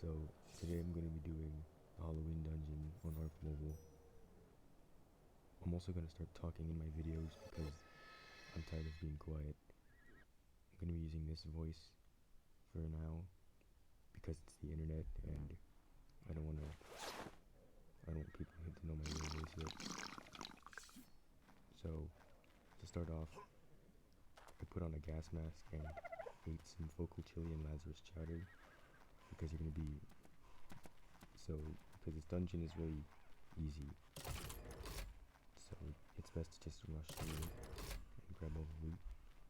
So today I'm going to be doing a Halloween dungeon on Arc Mobile. I'm also going to start talking in my videos because I'm tired of being quiet. I'm going to be using this voice for now because it's the internet and I don't want people to know my real voice yet. So to start off, I put on a gas mask and ate some focal chili and Lazarus chowder because because this dungeon is really easy, so it's best to just rush through and grab all the loot.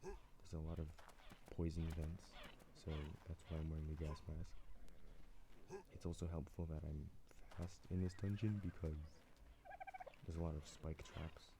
There's a lot of poison vents, so that's why I'm wearing the gas mask. It's also helpful that I'm fast in this dungeon because there's a lot of spike traps.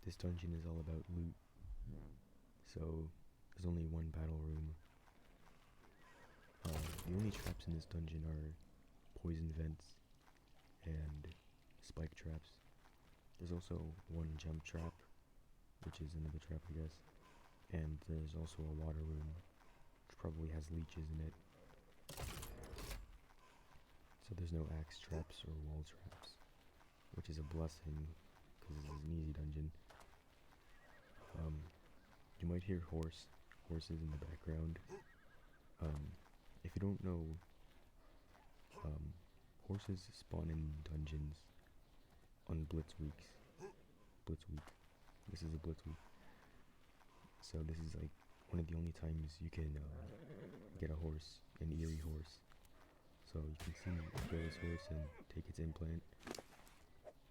This dungeon is all about loot, so there's only one battle room. The only traps in this dungeon are poison vents and spike traps. There's also one jump trap, which is another trap I guess, and there's also a water room, which probably has leeches in it. So there's no axe traps or wall traps, which is a blessing, because this is an easy dungeon. You might hear horses in the background. If you don't know, horses spawn in dungeons on Blitz week. This is a Blitz week. So this is like one of the only times you can get a horse, an eerie horse. So you can see kill this horse and take its implant.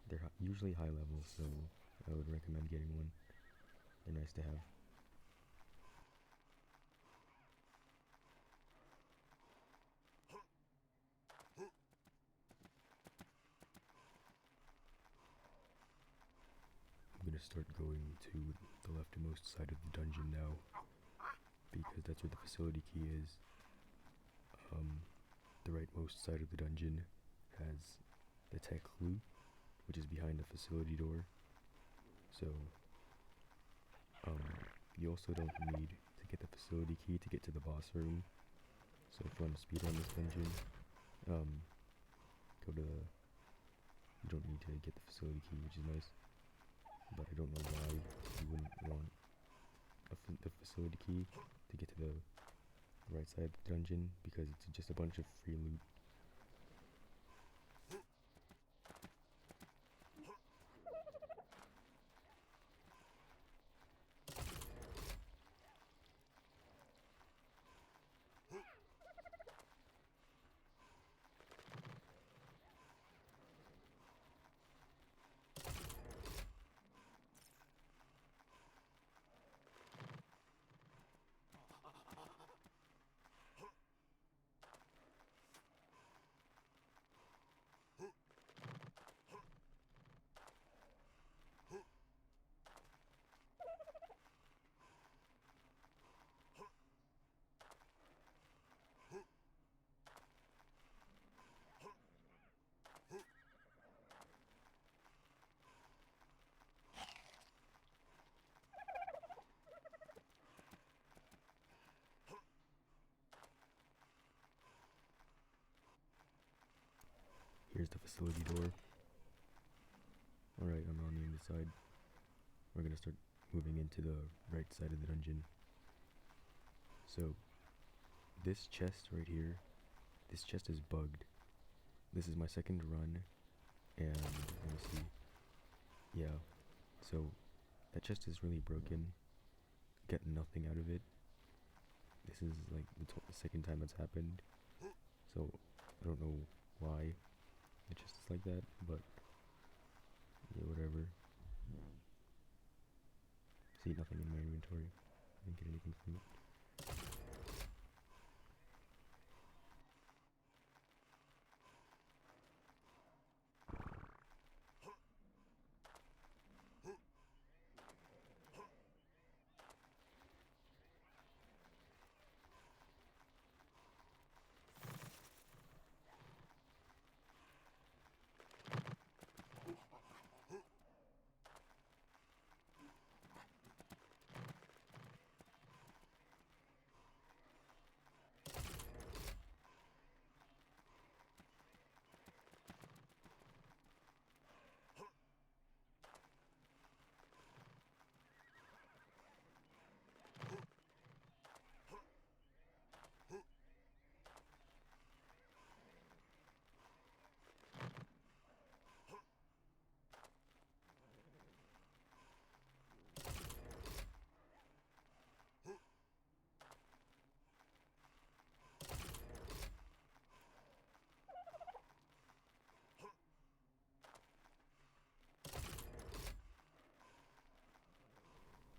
They're usually high level, so I would recommend getting one. They're nice to have. I'm gonna start going to the leftmost side of the dungeon now, because that's where the facility key is. The rightmost side of the dungeon has the tech loot, which is behind the facility door. So, you also don't need to get the facility key to get to the boss room. So if you want to speedrun this dungeon, you don't need to get the facility key, which is nice. But I don't know why you wouldn't want the facility key to get to the right side of the dungeon, because it's just a bunch of free loot. Here's the facility door. Alright, I'm on the inside. We're gonna start moving into the right side of the dungeon. So, this chest right here, this chest is bugged. This is my second run, and let me see. Yeah, so that chest is really broken. Get nothing out of it. This is like the second time it's happened. So, I don't know why it just is like that, but Yeah, whatever. See, nothing in my inventory. I didn't get anything from it.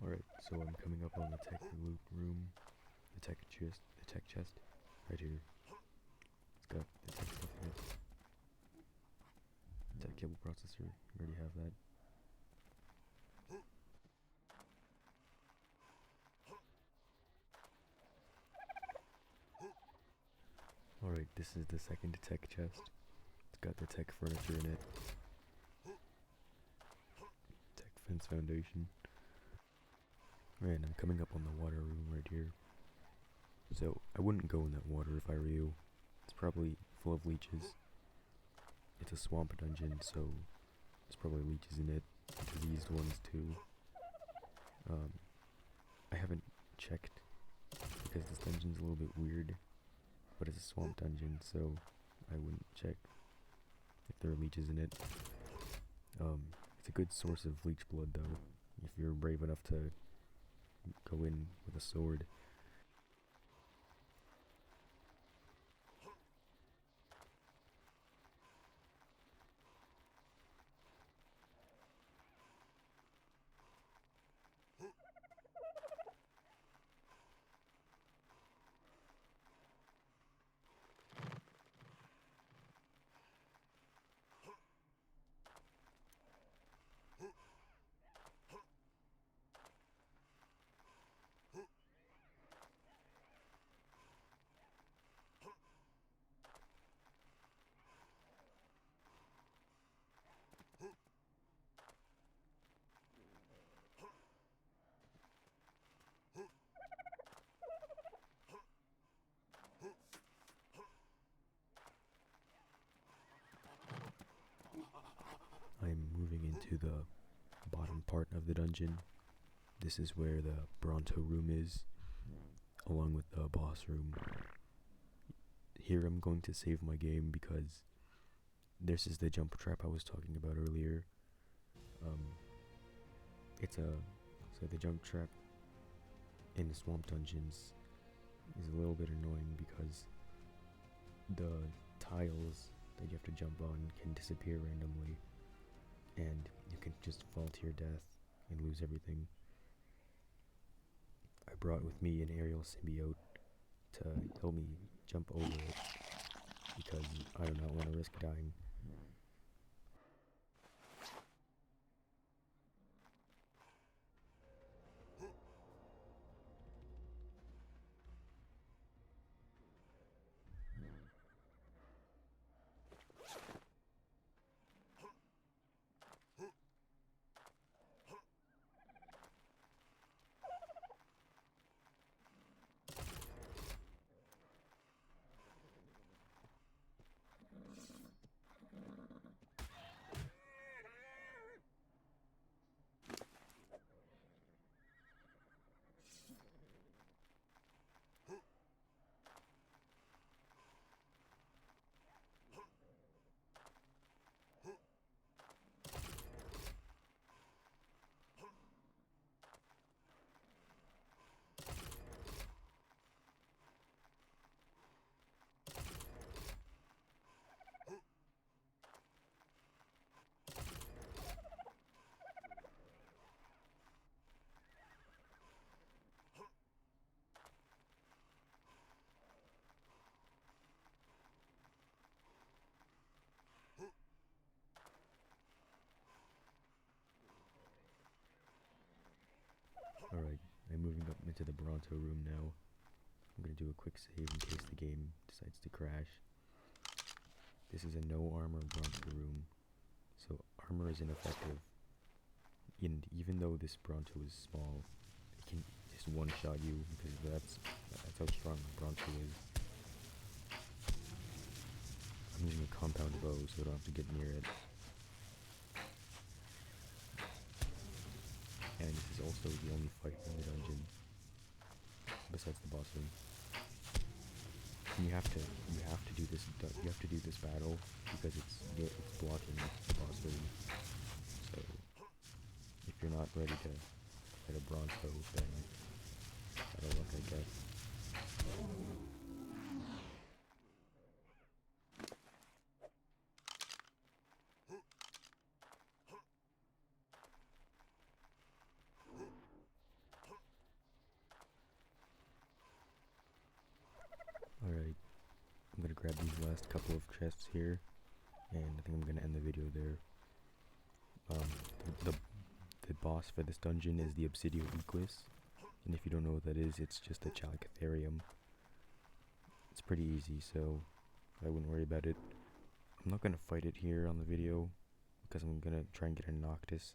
Alright, so I'm coming up on the tech loot room, the tech chest, right here. It's got the tech stuff in it. Tech cable processor, you already have that. Alright, this is the second tech chest. It's got the tech furniture in it. Tech fence foundation. Alright, I'm coming up on the water room right here. So, I wouldn't go in that water if I were you. It's probably full of leeches. It's a swamp dungeon, so there's probably leeches in it. Diseased ones too. I haven't checked because this dungeon's a little bit weird. But it's a swamp dungeon, so I wouldn't check if there are leeches in it. It's a good source of leech blood though, if you're brave enough to go in with a sword. I'm moving into the bottom part of the dungeon. This is where the Bronto room is, along with the boss room. Here I'm going to save my game because this is the jump trap I was talking about earlier. So the jump trap in the swamp dungeons is a little bit annoying because the tiles that you have to jump on can disappear randomly, and you can just fall to your death and lose everything. I brought with me an aerial symbiote to help me jump over it because I do not want to risk dying. Alright, I'm moving up into the Bronto room now. I'm gonna do a quick save in case the game decides to crash. This is a no armor Bronto room, so armor is ineffective. And even though this Bronto is small, it can just one-shot you because that's how strong Bronto is. I'm using a compound bow so I don't have to get near it. And this is also the only fight in the dungeon, besides the boss room. And you have to do this battle because it's blocking the boss room. So if you're not ready to fight a Bronto, then better luck, I guess. Alright, I'm gonna grab these last couple of chests here, and I think I'm gonna end the video there. The boss for this dungeon is the Obsidian Equus, and if you don't know what that is, it's just a Chalicotherium. It's pretty easy, so I wouldn't worry about it. I'm not gonna fight it here on the video, because I'm gonna try and get a Noctis